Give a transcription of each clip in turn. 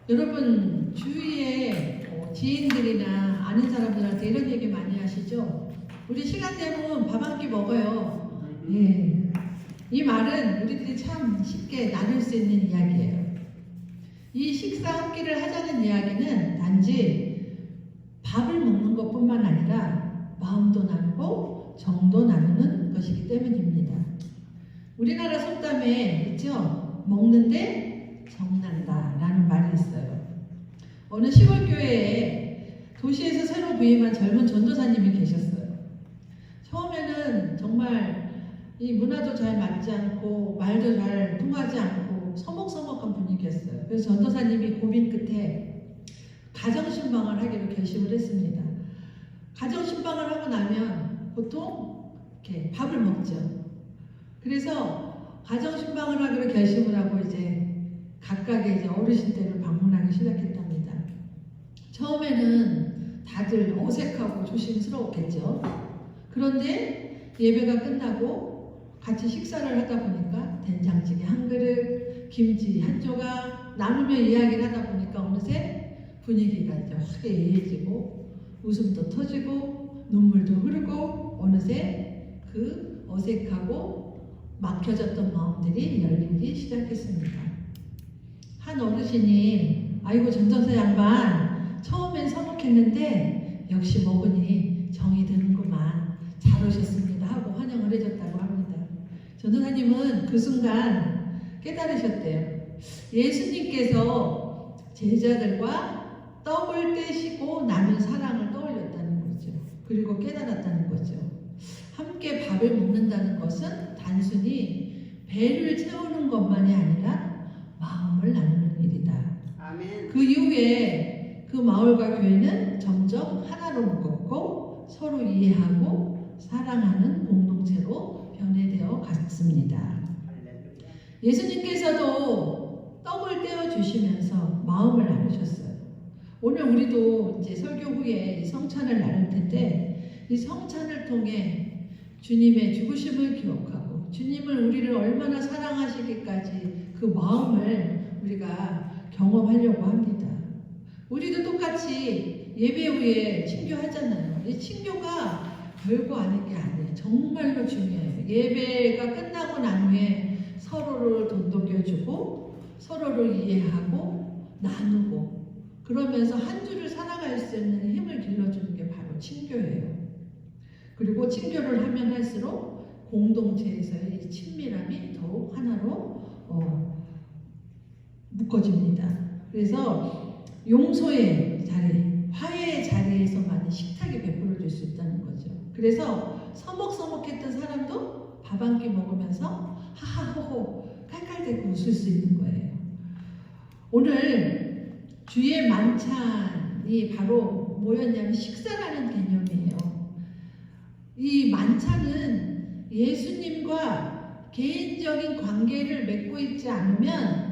여러분 주위에 지인들이나 아는 사람들한테 이런 얘기 많이 하시죠? 우리 시간 되면 밥 한 끼 먹어요. 예. 이 말은 우리들이 참 쉽게 나눌 수 있는 이야기예요. 이 식사 한 끼를 하자는 이야기는 단지 밥을 먹는 것뿐만 아니라 마음도 나누고 정도 나누는 것이기 때문입니다. 우리나라 속담에 있죠? 먹는데 정난다 라는 말이 있어요. 어느 시골 교회에 도시에서 새로 부임한 젊은 전도사님이 계셨어요. 처음에는 정말 이 문화도 잘 맞지 않고 말도 잘 통하지 않고 서먹서먹한 분위기였어요. 그래서 전도사님이 고민 끝에 가정신방을 하기로 결심을 했습니다. 가정신방을 하고 나면 보통 이렇게 밥을 먹죠. 그래서 가정신방을 하기로 결심을 하고 이제 각각의 이제 어르신 댁을 방문하기 시작했답니다. 처음에는 다들 어색하고 조심스러웠겠죠. 그런데 예배가 끝나고 같이 식사를 하다 보니까 된장찌개 한 그릇, 김치 한 조각 나누며 이야기를 하다 보니까 어느새 분위기가 이제 화기애애해지고 웃음도 터지고 눈물도 흐르고 어느새 그 어색하고 막혀졌던 마음들이 열리기 시작했습니다. 한 어르신이 아이고 전도사 양반 처음엔 서먹했는데 역시 먹으니 정이 드는구만 잘 오셨습니다 하고 환영을 해줬다고 합니다. 전도사님은 그 순간 깨달으셨대요. 예수님께서 제자들과 떡을 떼시고 나눈 사랑을 떠올렸다는 거죠. 그리고 깨달았다는 거죠. 함께 밥을 먹는다는 것은 단순히 배를 채우는 것만이 아니라 마음을 나누는 일이다. 아멘. 그 이후에 그 마을과 교회는 점점 하나로 묶었고 서로 이해하고 사랑하는 공동체로 변해되어 갔습니다. 예수님께서도 떡을 떼어 주시면서 마음을 나누셨어요. 오늘 우리도 이제 설교 후에 성찬을 나눌 텐데 이 성찬을 통해 주님의 죽으심을 기억하고 주님을 우리를 얼마나 사랑하시기까지 그 마음을 우리가 경험하려고 합니다. 우리도 똑같이 예배 후에 친교하잖아요. 이 친교가 별거 아닌 게 아니에요. 정말로 중요해요. 예배가 끝나고 난 후에 서로를 돈독여주고 서로를 이해하고 나누고 그러면서 한 주를 살아갈 수 있는 힘을 길러주는 게 바로 친교예요. 그리고 친교를 하면 할수록 공동체에서의 이 친밀함이 더욱 하나로 묶어집니다. 그래서 용서의 자리, 화해의 자리에서만 식탁이 베풀어질 수 있다는 거죠. 그래서 서먹서먹했던 사람도 밥 한 끼 먹으면서 하하호호 깔깔대고 웃을 수 있는 거예요. 오늘 주의 만찬이 바로 뭐였냐면 식사라는 개념이에요. 이 만찬은 예수님과 개인적인 관계를 맺고 있지 않으면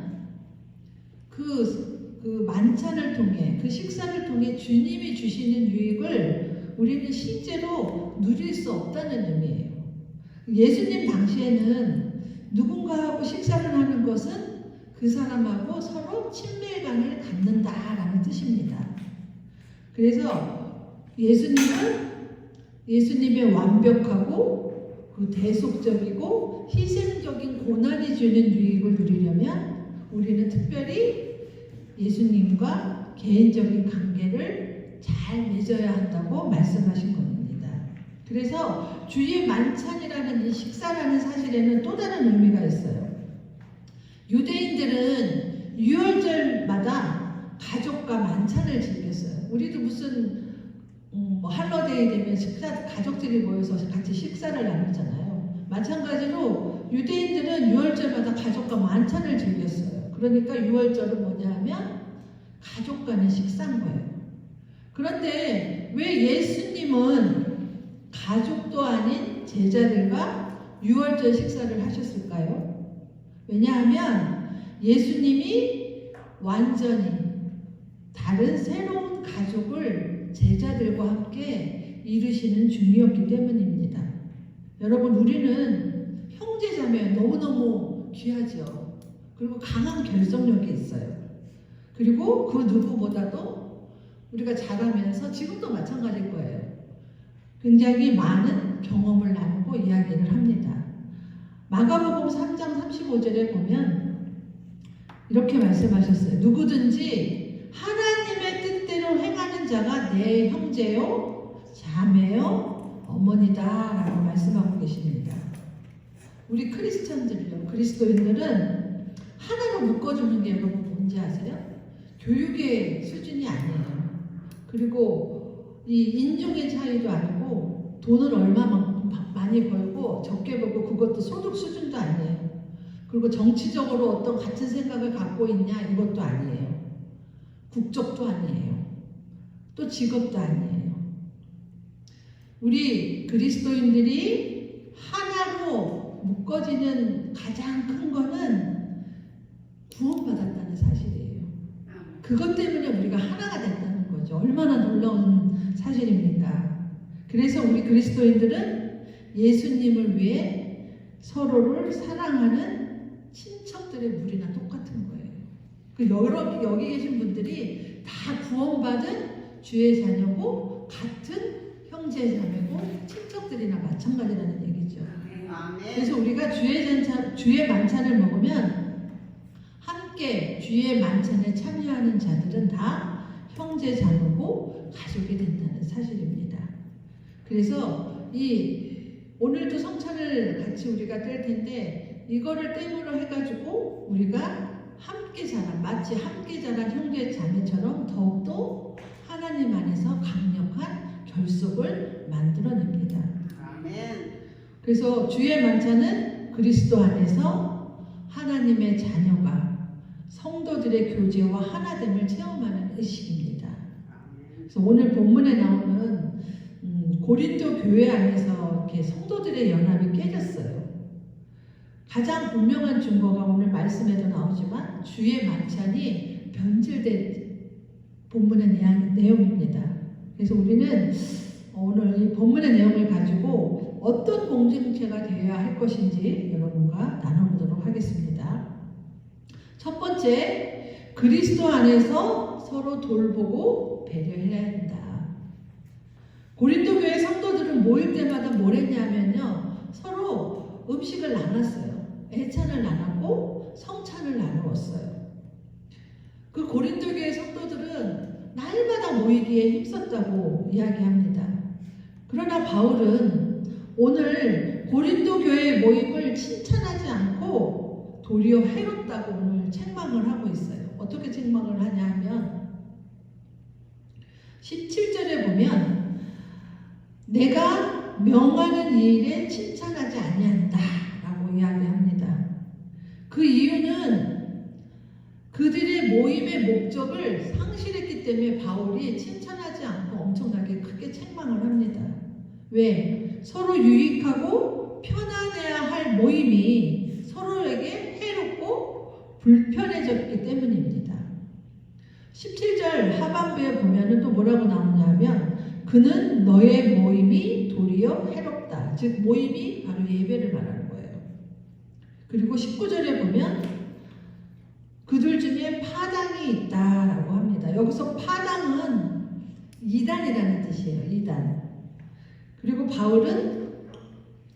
그 만찬을 통해 그 식사를 통해 주님이 주시는 유익을 우리는 실제로 누릴 수 없다는 의미예요. 예수님 당시에는 누군가하고 식사를 하는 것은 그 사람하고 서로 친밀감을 갖는다라는 뜻입니다. 그래서 예수님의 완벽하고 그 대속적이고 희생적인 고난이 주는 유익을 누리려면 우리는 특별히 예수님과 개인적인 관계를 잘 맺어야 한다고 말씀하신 겁니다. 그래서 주의 만찬이라는 이 식사라는 사실에는 또 다른 의미가 있어요. 유대인들은 유월절마다 가족과 만찬을 즐겼어요. 우리도 무슨 할러데이 되면 가족들이 모여서 같이 식사를 나누잖아요. 마찬가지로 유대인들은 유월절마다 가족과 만찬을 즐겼어요. 그러니까 유월절은 뭐냐 하면 가족 간의 식사인 거예요. 그런데 왜 예수님은 가족도 아닌 제자들과 유월절 식사를 하셨을까요? 왜냐하면 예수님이 완전히 다른 새로운 가족을 제자들과 함께 이루시는 중이었기 때문입니다. 여러분, 우리는 형제자매 너무너무 귀하죠. 그리고 강한 결속력이 있어요. 그리고 그 누구보다도 우리가 자라면서 지금도 마찬가지일 거예요. 굉장히 많은 경험을 나누고 이야기를 합니다. 마가복음 3장 35절에 보면 이렇게 말씀하셨어요. 누구든지 하나님의 뜻대로 행하는 자가 내 형제요, 자매요, 어머니다 라고 말씀하고 계십니다. 우리 크리스찬들요, 그리스도인들은 하나로 묶어주는 게 여러분 뭔지 아세요? 교육의 수준이 아니에요. 그리고 이 인종의 차이도 아니고 돈을 얼마만큼 많이 벌고 적게 벌고 그것도 소득 수준도 아니에요. 그리고 정치적으로 어떤 같은 생각을 갖고 있냐 이것도 아니에요. 국적도 아니에요. 또 직업도 아니에요. 우리 그리스도인들이 하나로 묶어지는 가장 큰 거는 구원받았다는 사실이에요. 그것 때문에 우리가 하나가 됐다는 거죠. 얼마나 놀라운 사실입니까? 그래서 우리 그리스도인들은 예수님을 위해 서로를 사랑하는 친척들의 무리나 똑같은 거예요. 여기 계신 분들이 다 구원받은 주의 자녀고 같은 형제 자매고 친척들이나 마찬가지라는 얘기죠. 그래서 우리가 주의 만찬을 먹으면 함께 주의 만찬에 참여하는 자들은 다 형제 자매고 가족이 된다는 사실입니다. 그래서 오늘도 성찬을 같이 우리가 뗄 텐데 이거를 땜으로 해가지고 우리가 함께 자란, 마치 함께 자란 형제 자매처럼 더욱더 하나님 안에서 강력한 결속을 만들어냅니다. 아멘. 그래서 주의 만찬은 그리스도 안에서 하나님의 자녀가 성도들의 교제와 하나됨을 체험하는 의식입니다. 그래서 오늘 본문에 나오는 고린도 교회 안에서 이렇게 성도들의 연합이 깨졌어요. 가장 분명한 증거가 오늘 말씀에도 나오지만 주의 만찬이 변질된 본문의 내용입니다. 그래서 우리는 오늘 이 본문의 내용을 가지고 어떤 공동체가 되어야 할 것인지 여러분과 나눠보도록 하겠습니다. 첫 번째, 그리스도 안에서 서로 돌보고 배려해야 한다. 고린도 교회 성도들은 모일 때마다 뭘 했냐면요, 서로 음식을 나눴어요. 애찬을 나눴고 성찬을 나누었어요. 그 고린도 교회 성도들은 날마다 모이기에 힘썼다고 이야기합니다. 그러나 바울은 오늘 고린도 교회의 모임을 칭찬하지 않고 도리어 해롭다고 오늘 책망을 하고 있어요. 어떻게 책망을 하냐 하면 17절에 보면 내가 명하는 이 일에 칭찬하지 아니한다 라고 이야기합니다. 그 이유는 그들의 모임의 목적을 상실했기 때문에 바울이 칭찬하지 않고 엄청나게 크게 책망을 합니다. 왜? 서로 유익하고 편안해야 할 모임이 서로에게 해롭고 불편해졌기 때문입니다. 17절 하반부에 보면 또 뭐라고 나오냐면 그는 너의 모임이 도리어 해롭다. 즉 모임이 바로 예배를 말하는 거예요. 그리고 19절에 보면 그들 중에 파당이 있다라고 합니다. 여기서 파당은 이단이라는 뜻이에요. 이단. 그리고 바울은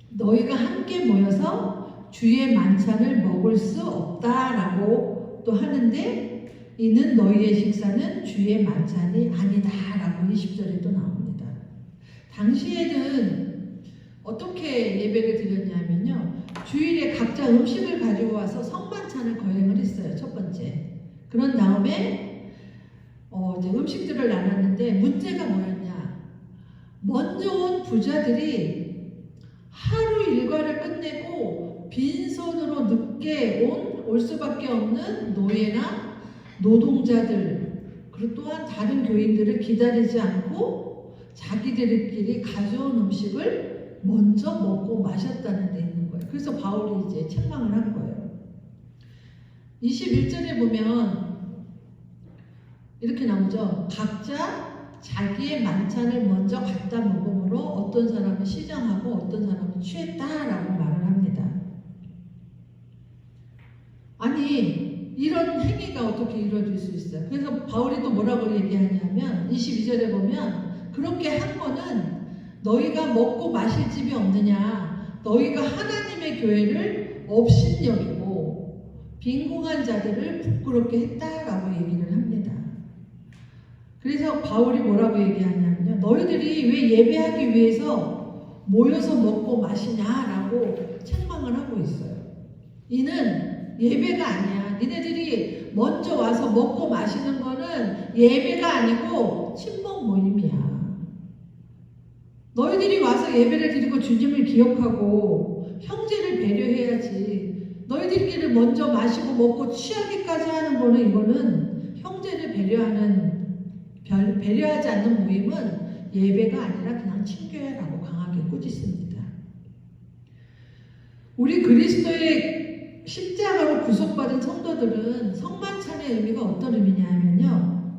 너희가 함께 모여서 주의 만찬을 먹을 수 없다라고 또 하는데 이는 너희의 식사는 주의 만찬이 아니다라고 20절에 또 나옵니다. 당시에는 어떻게 예배를 드렸냐면요, 주일에 각자 음식을 가지고 와서 성만찬을 거행을 했어요. 첫 번째. 그런 다음에 이제 음식들을 나눴는데 문제가 뭐였냐? 먼저 온 부자들이 하루 일과를 끝내고 빈손으로 늦게 올 수밖에 없는 노예나 노동자들, 그리고 또한 다른 교인들을 기다리지 않고 자기들끼리 가져온 음식을 먼저 먹고 마셨다는 데 있는 거예요. 그래서 바울이 이제 책망을 한 거예요. 21절에 보면 이렇게 나오죠. 각자 자기의 만찬을 먼저 갖다 먹음으로 어떤 사람은 시장하고 어떤 사람은 취했다라고 말을 합니다. 아니 이런 행위 행위가 어떻게 이루어질 수 있어요? 그래서 바울이 또 뭐라고 얘기하냐면 22절에 보면 그렇게 한 거는 너희가 먹고 마실 집이 없느냐, 너희가 하나님의 교회를 업신여기고 빈궁한 자들을 부끄럽게 했다라고 얘기를 합니다. 그래서 바울이 뭐라고 얘기하냐면요, 너희들이 왜 예배하기 위해서 모여서 먹고 마시냐라고 책망을 하고 있어요. 이는 예배가 아니야. 니네들이 먼저 와서 먹고 마시는 거는 예배가 아니고 친목 모임이야. 너희들이 와서 예배를 드리고 주님을 기억하고 형제를 배려해야지. 너희들끼리 먼저 마시고 먹고 취하기까지 하는 거는, 이거는 형제를 배려하지 않는 모임은 예배가 아니라 그냥 친교회라고 강하게 꾸짖습니다. 우리 그리스도의 십자가로 구속받은 성도들은 성만찬의 의미가 어떤 의미냐 하면요,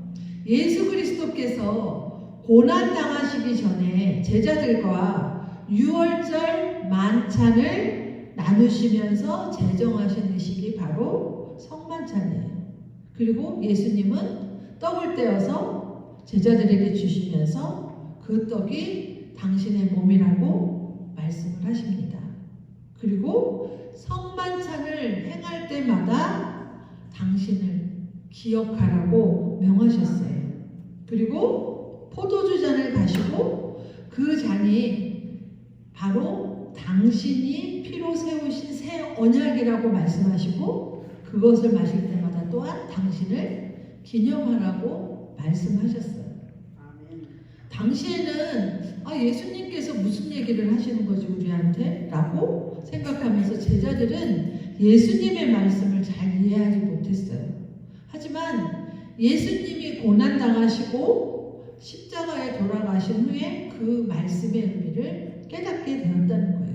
예수 그리스도께서 고난당하시기 전에 제자들과 유월절 만찬을 나누시면서 제정하신 의식이 바로 성만찬이에요. 그리고 예수님은 떡을 떼어서 제자들에게 주시면서 그 떡이 당신의 몸이라고 말씀을 하십니다. 그리고 성만찬을 행할 때마다 당신을 기억하라고 명하셨어요. 그리고 포도주 잔을 가시고 그 잔이 바로 당신이 피로 세우신 새 언약이라고 말씀하시고, 그것을 마실 때마다 또한 당신을 기념하라고 말씀하셨어요. 당시에는 예수님께서 무슨 얘기를 하시는 거지 우리한테? 라고 생각하면서 제자들은 예수님의 말씀을 잘 이해하지 못했어요. 하지만 예수님이 고난당하시고 십자가에 돌아가신 후에 그 말씀의 의미를 깨닫게 되었다는 거예요.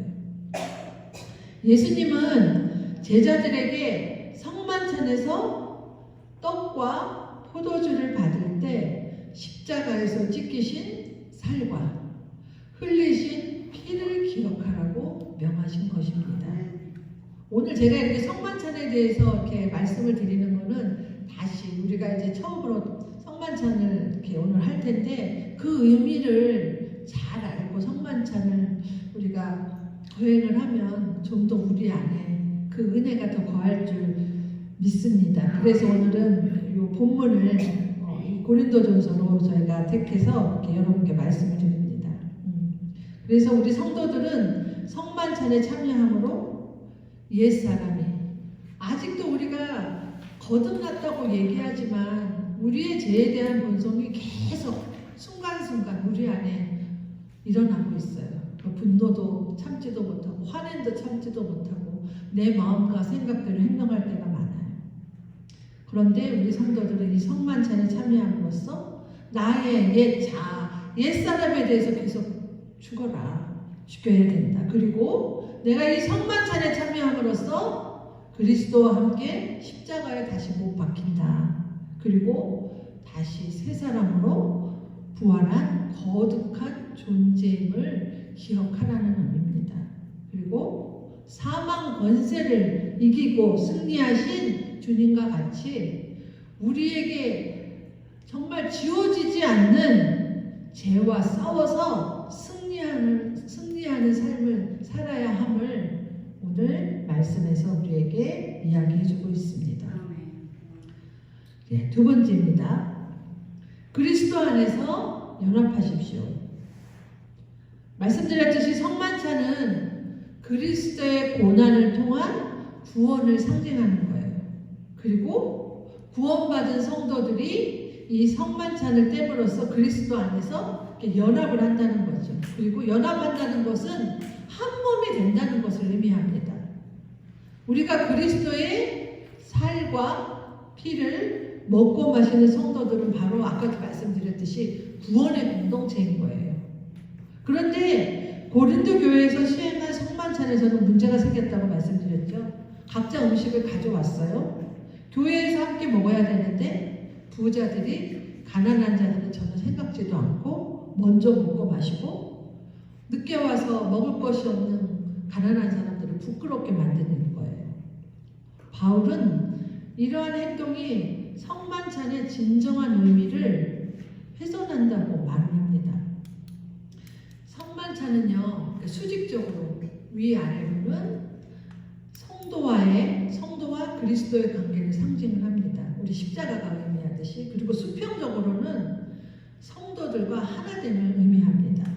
예수님은 제자들에게 성만찬에서 떡과 포도주를 받을 때 십자가에서 찢기신 살과 흘리신 피를 기억하라고 명하신 것입니다. 오늘 제가 이렇게 성만찬에 대해서 이렇게 말씀을 드리는 거는 다시 우리가 이제 처음으로 성만찬을 이렇게 오늘 할 텐데, 그 의미를 잘 알고 성만찬을 우리가 거행을 하면 좀 더 우리 안에 그 은혜가 더 거할 줄 믿습니다. 그래서 오늘은 이 본문을 고린도전서로 저희가 택해서 이렇게 여러분께 말씀을 드립니다. 그래서 우리 성도들은 성만찬에 참여함으로 옛사람이, 아직도 우리가 거듭났다고 얘기하지만 우리의 죄에 대한 본성이 계속 순간순간 우리 안에 일어나고 있어요. 분노도 참지도 못하고 화냄도 참지도 못하고 내 마음과 생각대로 행동할 때가 많아요. 그런데 우리 성도들은 이 성만찬에 참여함으로써 나의 옛사람에 대해서 계속 죽여야 된다. 그리고 내가 이 성만찬에 참여함으로써 그리스도와 함께 십자가에 다시 못 박힌다. 그리고 다시 새 사람으로 부활한 거룩한 존재임을 기억하라는 의미입니다. 그리고 사망 권세를 이기고 승리하신 주님과 같이 우리에게 정말 지워지지 않는 죄와 싸워서 승리하는 삶을 살아야 함을 오늘 말씀에서 우리에게 이야기해주고 있습니다. 네, 두 번째입니다. 그리스도 안에서 연합하십시오. 말씀드렸듯이 성만찬은 그리스도의 고난을 통한 구원을 상징하는 거예요. 그리고 구원받은 성도들이 이 성만찬을 땜으로써 그리스도 안에서 연합을 한다는 거죠. 그리고 연합한다는 것은 한 몸이 된다는 것을 의미합니다. 우리가 그리스도의 살과 피를 먹고 마시는 성도들은 바로 아까도 말씀드렸듯이 구원의 공동체인 거예요. 그런데 고린도 교회에서 시행한 성만찬에서는 문제가 생겼다고 말씀드렸죠. 각자 음식을 가져왔어요. 교회에서 함께 먹어야 되는데 부자들이 가난한 자들은 전혀 생각지도 않고 먼저 먹고 마시고, 늦게 와서 먹을 것이 없는 가난한 사람들을 부끄럽게 만드는 거예요. 바울은 이러한 행동이 성만찬의 진정한 의미를 훼손한다고 말을 합니다. 성만찬은요, 수직적으로 위아래로는 성도와 그리스도의 관계를 상징을 합니다. 우리 십자가가 의미하듯이. 그리고 수평적으로는 성도들과 하나됨을 의미합니다.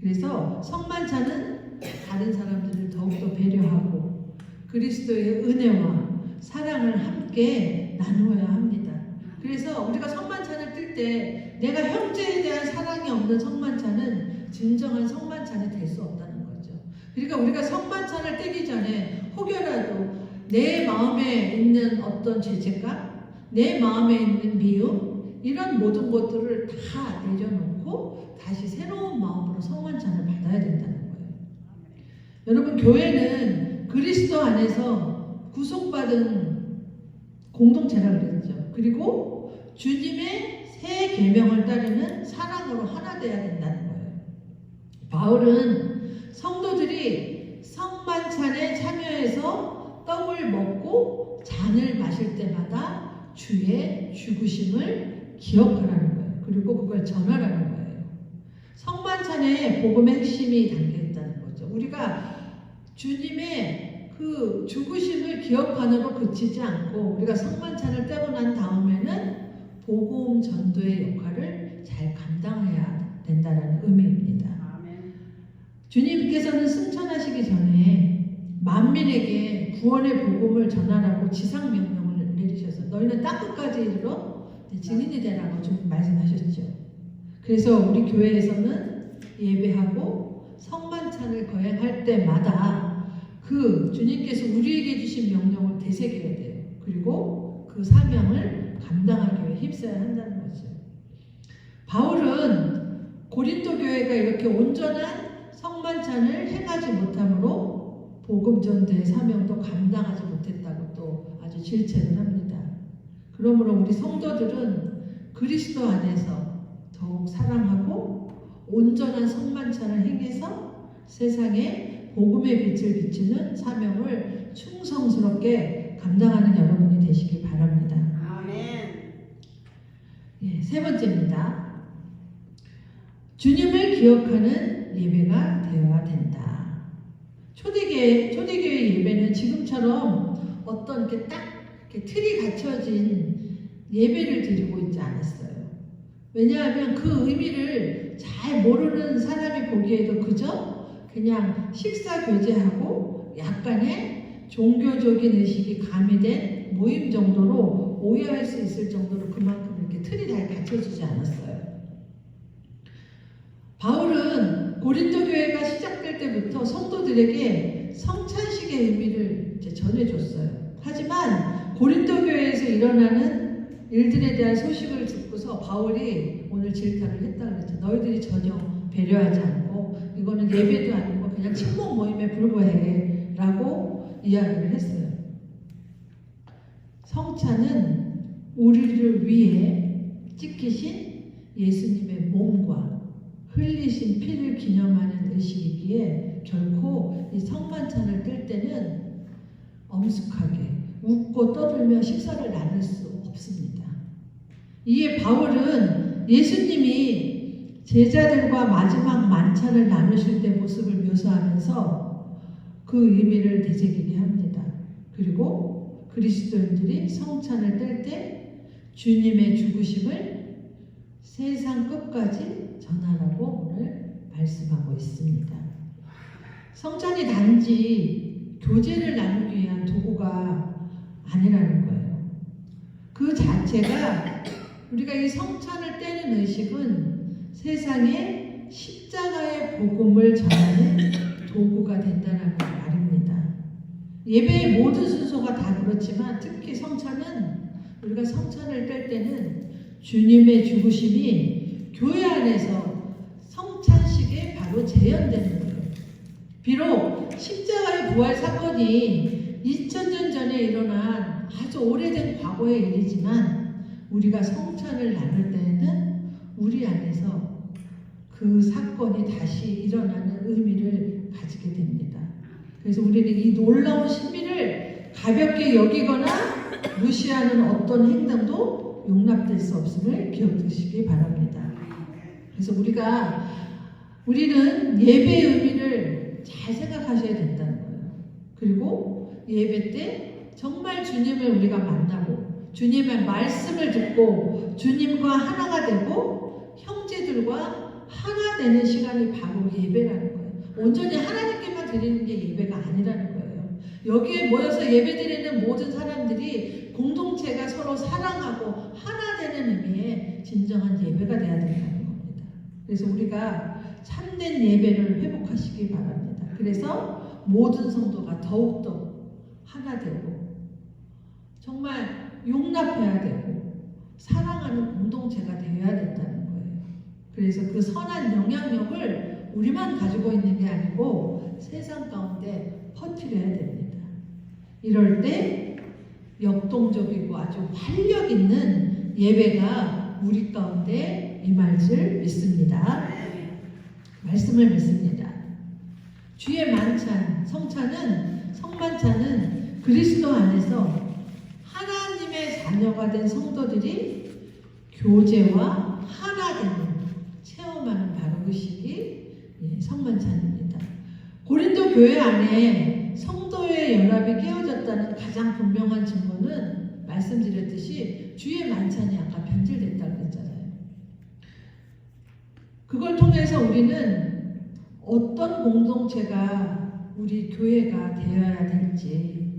그래서 성만찬은 다른 사람들을 더욱더 배려하고 그리스도의 은혜와 사랑을 함께 나누어야 합니다. 그래서 우리가 성만찬을 뜰 때 내가 형제에 대한 사랑이 없는 성만찬은 진정한 성만찬이 될 수 없다는 거죠. 그러니까 우리가 성만찬을 떼기 전에 혹여라도 내 마음에 있는 어떤 죄책감, 내 마음에 있는 미움, 이런 모든 것들을 다 내려놓고 다시 새로운 마음으로 성만찬을 받아야 된다는 거예요. 여러분, 교회는 그리스도 안에서 구속받은 공동체라고 그랬죠. 그리고 주님의 새 계명을 따르는 사랑으로 하나 되어야 된다는 거예요. 바울은 성도들이 성만찬에 참여해서 떡을 먹고 잔을 마실 때마다 주의 죽으심을 기억하라는 거예요. 그리고 그걸 전하라는 거예요. 성만찬에 복음의 핵심이 담겨 있다는 거죠. 우리가 주님의 그 죽으심을 기억하느로 그치지 않고 우리가 성만찬을 떼고 난 다음에는 복음 전도의 역할을 잘 감당해야 된다는 의미입니다. 아멘. 주님께서는 승천하시기 전에 만민에게 구원의 복음을 전하라고 지상 명령을 내리셔서 너희는 땅끝까지 이르러 증인이 되라고 좀 말씀하셨죠. 그래서 우리 교회에서는 예배하고 성만찬을 거행할 때마다 그 주님께서 우리에게 주신 명령을 되새겨야 돼요. 그리고 그 사명을 감당하기 위해 힘써야 한다는 거죠. 바울은 고린도 교회가 이렇게 온전한 성만찬을 행하지 못함으로 복음 전도의 사명도 감당하지 못했다고 또 아주 질책을 합니다. 그러므로 우리 성도들은 그리스도 안에서 더욱 사랑하고 온전한 성만찬을 행해서 세상에 복음의 빛을 비추는 사명을 충성스럽게 감당하는 여러분이 되시길 바랍니다. 아멘. 예, 세 번째입니다. 주님을 기억하는 예배가 되어야 된다. 초대교회 예배는 지금처럼 어떤 이렇게 딱 이렇게 틀이 갖춰진 예배를 드리고 있지 않았어요. 왜냐하면 그 의미를 잘 모르는 사람이 보기에도 그저 그냥 식사 교제하고 약간의 종교적인 의식이 가미된 모임 정도로 오해할 수 있을 정도로 그만큼 이렇게 틀이 잘 갖춰지지 않았어요. 바울은 고린도 교회가 시작될 때부터 성도들에게 성찬식의 의미를 이제 전해줬어요. 하지만 고린도 교회에서 일어나는 일들에 대한 소식을 듣고서 바울이 오늘 질타를 했다고 그랬죠. 너희들이 전혀 배려하지 않고 이거는 예배도 아니고 그냥 친목 모임에 불과해 라고 이야기를 했어요. 성찬은 우리를 위해 찢기신 예수님의 몸과 흘리신 피를 기념하는 의식이기에 결코 이 성만찬을 뜰 때는 엄숙하게 웃고 떠들며 식사를 나눌 수 없습니다. 이에 바울은 예수님이 제자들과 마지막 만찬을 나누실 때 모습을 묘사하면서 그 의미를 되새기게 합니다. 그리고 그리스도인들이 성찬을 뗄 때 주님의 죽으심을 세상 끝까지 전하라고 오늘 말씀하고 있습니다. 성찬이 단지 교제를 나누기 위한 도구가 아니라는 거예요. 그 자체가 우리가 이 성찬을 떼는 의식은 세상에 십자가의 복음을 전하는 도구가 된다는 말입니다. 예배의 모든 순서가 다 그렇지만 특히 성찬은 우리가 성찬을 뗄 때는 주님의 죽으심이 교회 안에서 성찬식에 바로 재현되는 거예요. 비록 십자가의 부활 사건이 2000년 전에 일어난 아주 오래된 과거의 일이지만 우리가 성찬을 나눌 때에는 우리 안에서 그 사건이 다시 일어나는 의미를 가지게 됩니다. 그래서 우리는 이 놀라운 신비를 가볍게 여기거나 무시하는 어떤 행동도 용납될 수 없음을 기억하시기 바랍니다. 그래서 우리는 예배의 의미를 잘 생각하셔야 된다는 거예요. 그리고 예배 때 정말 주님을 우리가 만나고 주님의 말씀을 듣고 주님과 하나가 되고 형제들과 하나 되는 시간이 바로 예배라는 거예요. 온전히 하나님께만 드리는 게 예배가 아니라는 거예요. 여기에 모여서 예배드리는 모든 사람들이 공동체가 서로 사랑하고 하나 되는 의미의 진정한 예배가 되어야 된다는 겁니다. 그래서 우리가 참된 예배를 회복하시기 바랍니다. 그래서 모든 성도가 더욱더 하나 되고 정말 용납해야 되고 사랑하는 공동체가 되어야 된다는 거예요. 그래서 그 선한 영향력을 우리만 가지고 있는 게 아니고 세상 가운데 퍼뜨려야 됩니다. 이럴 때 역동적이고 아주 활력 있는 예배가 우리 가운데 임할 줄 믿습니다. 말씀을 믿습니다. 주의 만찬, 성만찬은 그리스도 안에서 하나님의 자녀가 된 성도들이 교제와 하나 되는 체험하는 바로 그 시기 성만찬입니다. 고린도 교회 안에 성도의 연합이 깨어졌다는 가장 분명한 증거는 말씀드렸듯이 주의 만찬이 아까 변질됐다고 했잖아요. 그걸 통해서 우리는 어떤 공동체가 우리 교회가 되어야 될지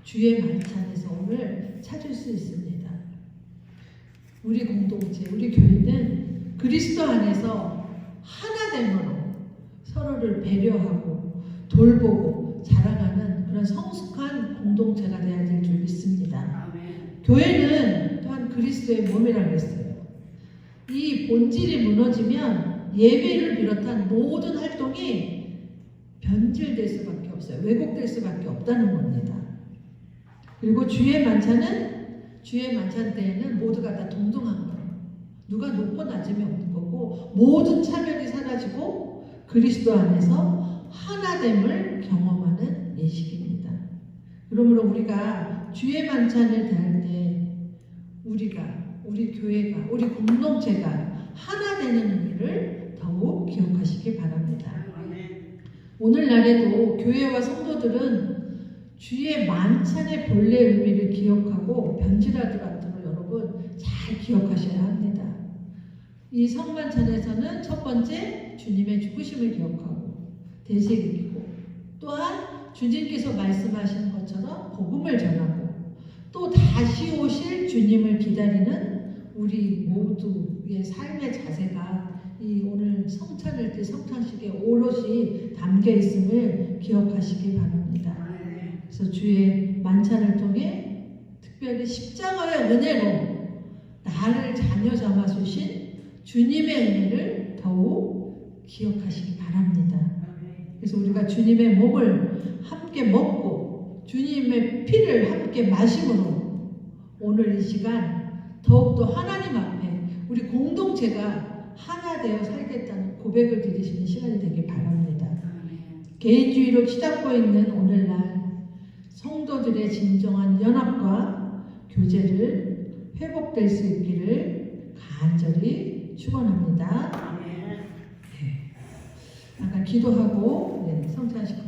주의 만찬에서 오늘 찾을 수 있습니다. 우리 공동체, 우리 교회는 그리스도 안에서 하나됨으로 서로를 배려하고 돌보고 자라가는 그런 성숙한 공동체가 되어야 될 줄 믿습니다. 교회는 또한 그리스도의 몸이라고 했어요. 이 본질이 무너지면 예배를 비롯한 모든 활동이 변질될 수밖에 없어요. 왜곡될 수밖에 없다는 겁니다. 그리고 주의 만찬 때에는 모두가 다 동등한 거예요. 누가 높고 낮음이 없는 거고 모든 차별이 사라지고 그리스도 안에서 하나됨을 경험하는 예식입니다. 그러므로 우리가 주의 만찬을 대할 때 우리 교회가, 우리 공동체가 하나 되는 의미를 더욱 기억하시기 바랍니다. 오늘날에도 교회와 성도들은 주의 만찬의 본래 의미를 기억하고 변질하지 않도록 여러분 잘 기억하셔야 합니다. 이 성만찬에서는 첫 번째 주님의 죽으심을 기억하고 대세이기고 또한 주님께서 말씀하시는 것처럼 복음을 전하고 또 다시 오실 주님을 기다리는 우리 모두의 삶의 자세가 이 오늘 성찬식에 오롯이 담겨 있음을 기억하시기 바랍니다. 그래서 주의 만찬을 통해 특별히 십자가의 은혜로 나를 자녀 삼아 주신 주님의 은혜를 더욱 기억하시기 바랍니다. 그래서 우리가 주님의 몸을 함께 먹고 주님의 피를 함께 마심으로 오늘 이 시간 더욱더 하나님 앞에 우리 공동체가 하나 되어 살겠다는 고백을 드리시는 시간이 되길 바랍니다. 개인주의로 치닫고 있는 오늘날 성도들의 진정한 연합과 교제를 회복될 수 있기를 간절히 축원합니다. 아까 기도하고 성찬식